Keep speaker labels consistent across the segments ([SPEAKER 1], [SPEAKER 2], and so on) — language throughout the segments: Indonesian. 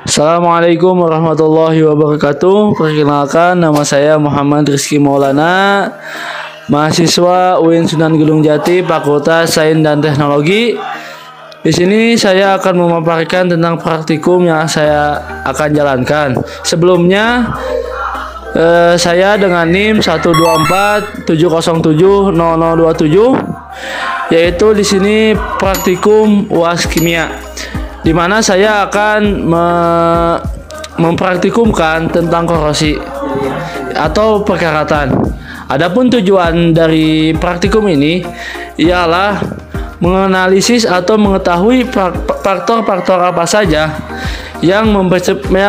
[SPEAKER 1] Assalamualaikum warahmatullahi wabarakatuh. Perkenalkan, nama saya Muhammad Rizky Maulana, mahasiswa UIN Sunan Gunung Jati, Fakultas Sains dan Teknologi. Di sini saya akan memaparkan tentang praktikum yang saya akan jalankan. Sebelumnya, saya dengan NIM 12470700027, yaitu di sini praktikum UAS Kimia, di mana saya akan mempraktikumkan tentang korosi atau perkaratan. Adapun tujuan dari praktikum ini ialah menganalisis atau mengetahui faktor-faktor apa saja yang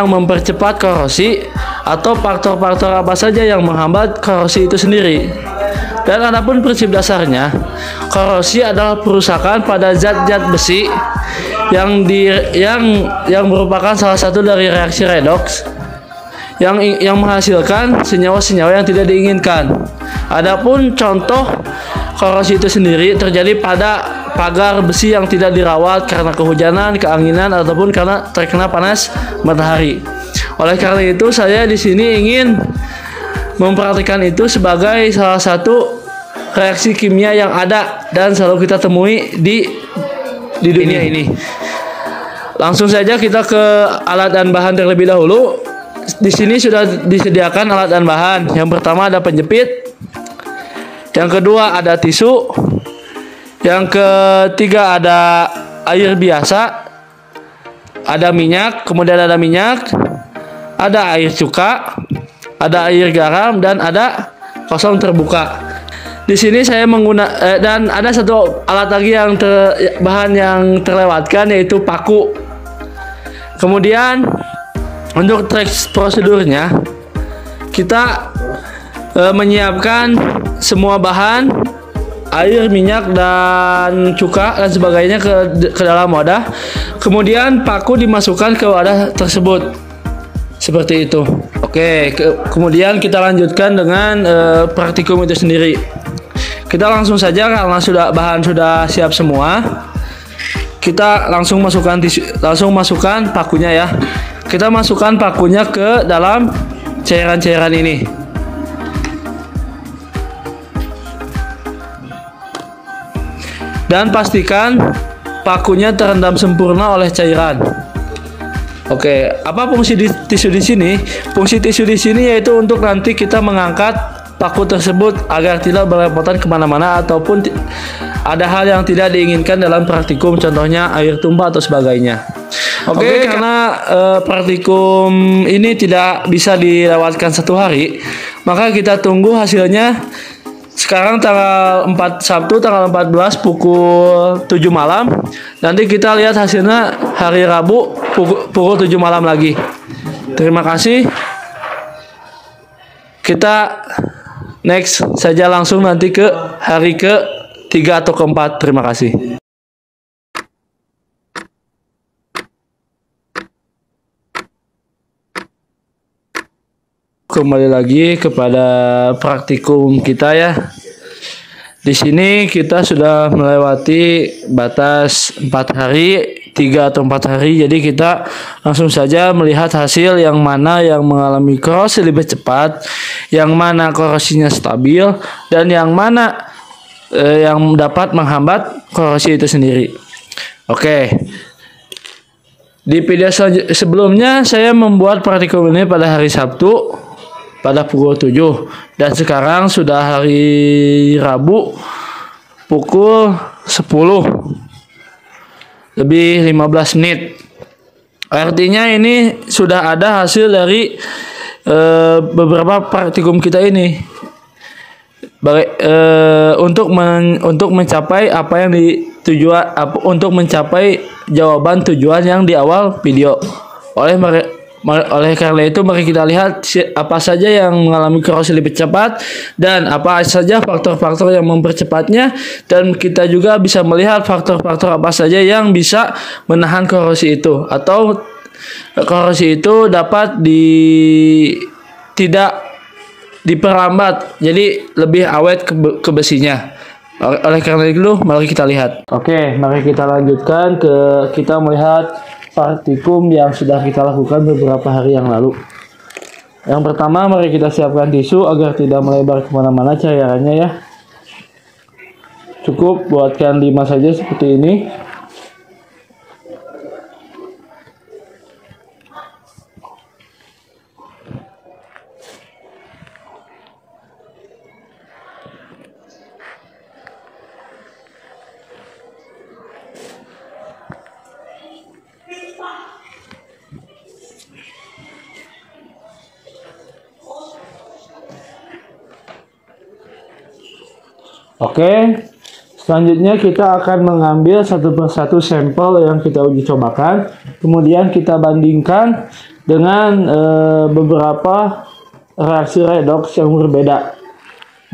[SPEAKER 1] mempercepat korosi atau faktor-faktor apa saja yang menghambat korosi itu sendiri. Dan adapun prinsip dasarnya, korosi adalah perusakan pada zat-zat besi yang merupakan salah satu dari reaksi redoks yang menghasilkan senyawa-senyawa yang tidak diinginkan. Adapun contoh korosi itu sendiri terjadi pada pagar besi yang tidak dirawat karena kehujanan, keanginan, ataupun karena terkena panas matahari. Oleh karena itu, saya di sini ingin mempraktikkan itu sebagai salah satu reaksi kimia yang ada dan selalu kita temui di dunia ini. Langsung saja kita ke alat dan bahan terlebih dahulu. Di sini sudah disediakan alat dan bahan. Yang pertama ada penjepit. Yang kedua ada tisu. Yang ketiga ada air biasa. Ada minyak, kemudian ada minyak. Ada air cuka, ada air garam, dan ada kosong terbuka. Di sini saya dan ada satu alat lagi bahan yang terlewatkan, yaitu paku. Kemudian untuk teks prosedurnya, kita menyiapkan semua bahan, air, minyak, dan cuka dan sebagainya ke dalam wadah. Kemudian paku dimasukkan ke wadah tersebut seperti itu. Oke, kemudian kita lanjutkan dengan praktikum itu sendiri. Kita langsung saja, karena bahan sudah siap semua. Kita langsung masukkan pakunya ya. Kita masukkan pakunya ke dalam cairan-cairan ini. Dan pastikan pakunya terendam sempurna oleh cairan. Oke, apa fungsi tisu di sini? Fungsi tisu di sini yaitu untuk nanti kita mengangkat paku tersebut agar tidak berlepotan kemana-mana ataupun ada hal yang tidak diinginkan dalam praktikum, contohnya air tumpah atau sebagainya. Oke, karena praktikum ini tidak bisa dilewatkan satu hari, maka kita tunggu hasilnya. Sekarang tanggal 4 Sabtu tanggal 14 pukul 7 malam. Nanti kita lihat hasilnya hari Rabu pukul 7 malam lagi. Terima kasih. Kita next saja langsung nanti ke hari ke-3 atau ke-4. Terima kasih. Kembali lagi kepada praktikum kita ya. Di sini kita sudah melewati batas 4 hari, 3 atau 4 hari. Jadi kita langsung saja melihat hasil yang mana yang mengalami korosi lebih cepat, yang mana korosinya stabil, dan yang mana yang dapat menghambat korosi itu sendiri. Oke. Di video sebelumnya saya membuat praktikum ini pada hari Sabtu pada pukul 7, dan sekarang sudah hari Rabu pukul 10 lebih 15 menit. Artinya ini sudah ada hasil dari beberapa praktikum kita ini. Untuk mencapai apa yang untuk mencapai jawaban tujuan yang di awal video. Oleh karena itu, mari kita lihat apa saja yang mengalami korosi lebih cepat dan apa saja faktor-faktor yang mempercepatnya, dan kita juga bisa melihat faktor-faktor apa saja yang bisa menahan korosi itu, atau korosi itu dapat tidak diperlambat, jadi lebih awet ke besinya. Oleh karena itu, mari kita lihat. Oke, mari kita lanjutkan kita melihat praktikum yang sudah kita lakukan beberapa hari yang lalu. Yang pertama, mari kita siapkan tisu agar tidak melebar kemana-mana cairannya ya. Cukup buatkan 5 saja seperti ini. Oke, selanjutnya kita akan mengambil satu persatu sampel yang kita uji cobakan, kemudian kita bandingkan dengan beberapa reaksi redoks yang berbeda.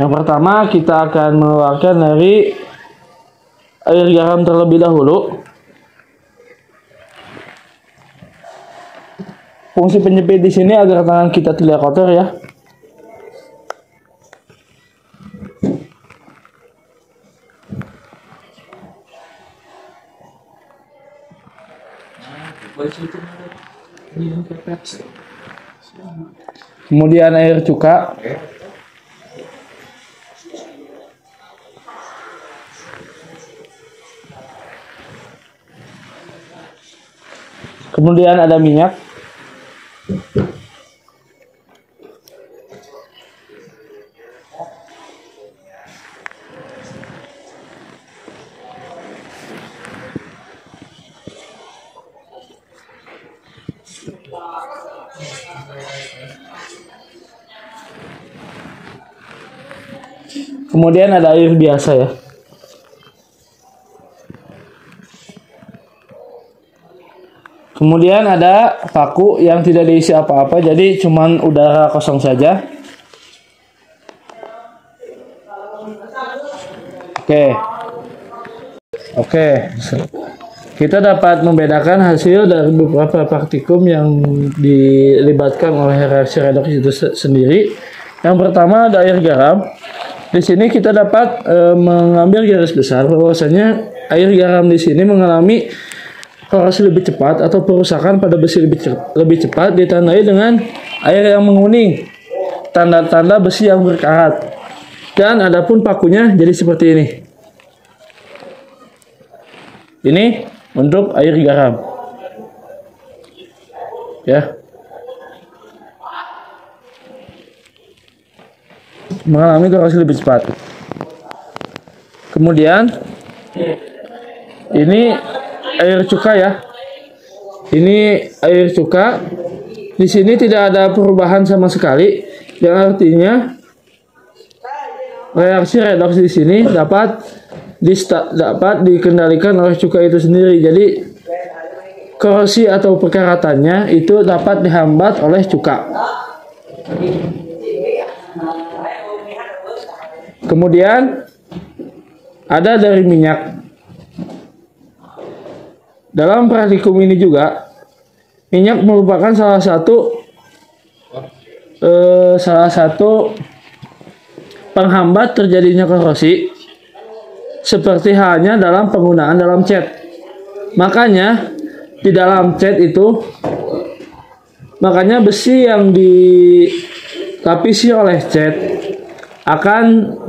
[SPEAKER 1] Yang pertama, kita akan mengeluarkan dari air garam terlebih dahulu. Fungsi penjepit di sini agar tangan kita tidak kotor ya. Kemudian air cuka. Kemudian ada minyak. Kemudian ada air biasa ya. Kemudian ada paku yang tidak diisi apa-apa, jadi cuman udara kosong saja. Oke. Kita dapat membedakan hasil dari beberapa praktikum yang dilibatkan oleh reaksi redoks itu sendiri. Yang pertama ada air garam. Di sini kita dapat mengambil garis besar bahwasanya air garam di sini mengalami korosi lebih cepat atau perusakan pada besi lebih cepat, ditandai dengan air yang menguning, tanda-tanda besi yang berkarat. Dan adapun pakunya jadi seperti ini. Ini untuk air garam. Ya. Mengalami korosi lebih cepat. Kemudian ini air cuka ya. Ini air cuka. Di sini tidak ada perubahan sama sekali, yang artinya reaksi redoks di sini dapat dikendalikan oleh cuka itu sendiri. Jadi korosi atau perkaratannya itu dapat dihambat oleh cuka. Kemudian ada dari minyak. Dalam praktikum ini juga minyak merupakan salah satu penghambat terjadinya korosi, seperti halnya dalam penggunaan dalam cat. Makanya di dalam cat itu, makanya besi yang dilapisi oleh cat akan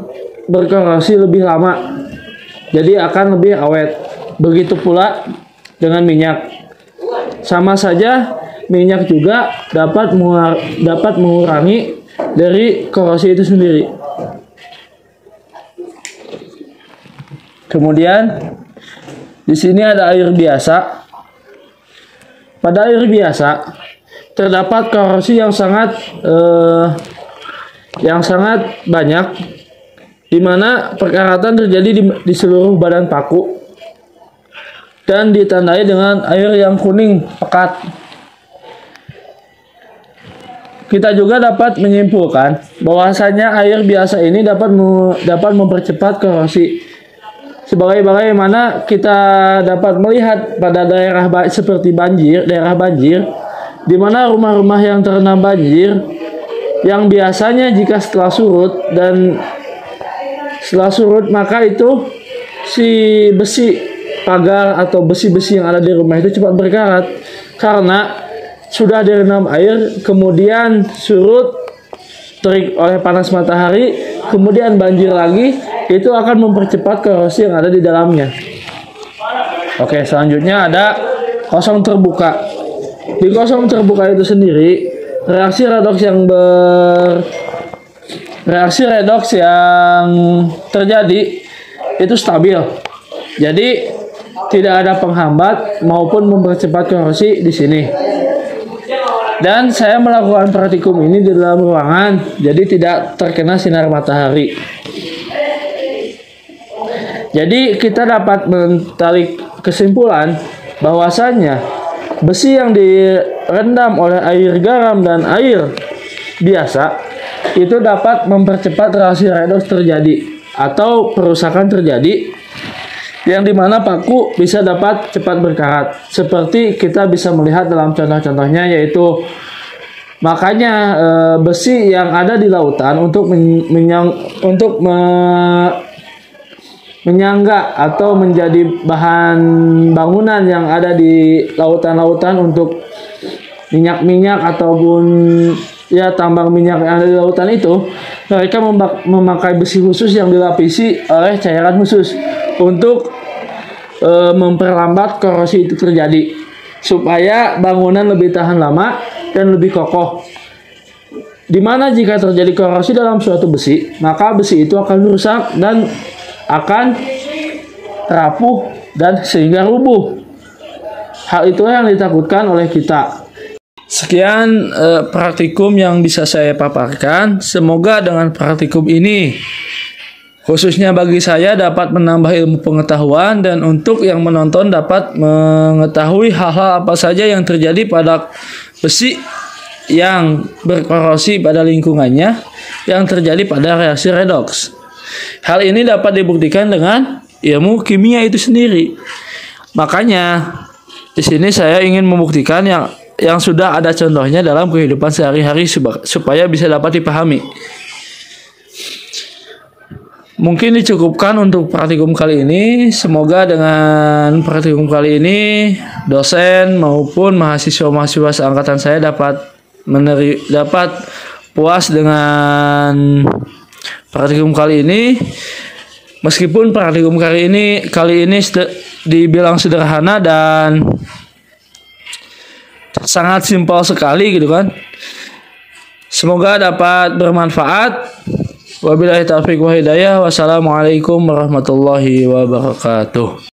[SPEAKER 1] berkorosi lebih lama, jadi akan lebih awet. Begitu pula dengan minyak. Sama saja, minyak juga dapat mengurangi dari korosi itu sendiri. Kemudian di sini ada air biasa. Pada air biasa terdapat korosi yang sangat banyak, di mana perkaratan terjadi di seluruh badan paku dan ditandai dengan air yang kuning pekat. Kita juga dapat menyimpulkan bahwasanya air biasa ini dapat mempercepat korosi. Sebagaimana kita dapat melihat pada daerah seperti daerah banjir, di mana rumah-rumah yang terendam banjir, yang biasanya jika setelah surut maka itu si besi pagar atau besi-besi yang ada di rumah itu cepat berkarat karena sudah direndam air, kemudian surut terik oleh panas matahari, kemudian banjir lagi, itu akan mempercepat korosi yang ada di dalamnya. Oke, selanjutnya ada kosong terbuka. Di kosong terbuka itu sendiri, reaksi redoks yang terjadi itu stabil. Jadi tidak ada penghambat maupun mempercepat korosi di sini. Dan saya melakukan praktikum ini di dalam ruangan, jadi tidak terkena sinar matahari. Jadi kita dapat menarik kesimpulan bahwasannya besi yang direndam oleh air garam dan air biasa itu dapat mempercepat reaksi redoks terjadi atau perusakan terjadi, yang dimana paku bisa dapat cepat berkarat. Seperti kita bisa melihat dalam contoh-contohnya, yaitu makanya besi yang ada di lautan untuk menyangga atau menjadi bahan bangunan yang ada di lautan-lautan untuk minyak-minyak ataupun ya tambang minyak yang ada di lautan itu, mereka memakai besi khusus yang dilapisi oleh cairan khusus untuk memperlambat korosi itu terjadi, supaya bangunan lebih tahan lama dan lebih kokoh. Dimana jika terjadi korosi dalam suatu besi, maka besi itu akan rusak dan akan rapuh dan sehingga rubuh. Hal itu yang ditakutkan oleh kita. Sekian praktikum yang bisa saya paparkan. Semoga dengan praktikum ini, khususnya bagi saya, dapat menambah ilmu pengetahuan, dan untuk yang menonton dapat mengetahui hal-hal apa saja yang terjadi pada besi yang berkorosi pada lingkungannya yang terjadi pada reaksi redoks. Hal ini dapat dibuktikan dengan ilmu kimia itu sendiri. Makanya di sini saya ingin membuktikan yang sudah ada contohnya dalam kehidupan sehari-hari supaya bisa dapat dipahami. Mungkin dicukupkan untuk praktikum kali ini. Semoga dengan praktikum kali ini dosen maupun mahasiswa-mahasiswa seangkatan saya dapat puas dengan praktikum kali ini. Meskipun praktikum kali ini dibilang sederhana dan sangat simpel sekali gitu kan. Semoga dapat bermanfaat. Wabillahi taufiq wa hidayah. Wassalamualaikum warahmatullahi wabarakatuh.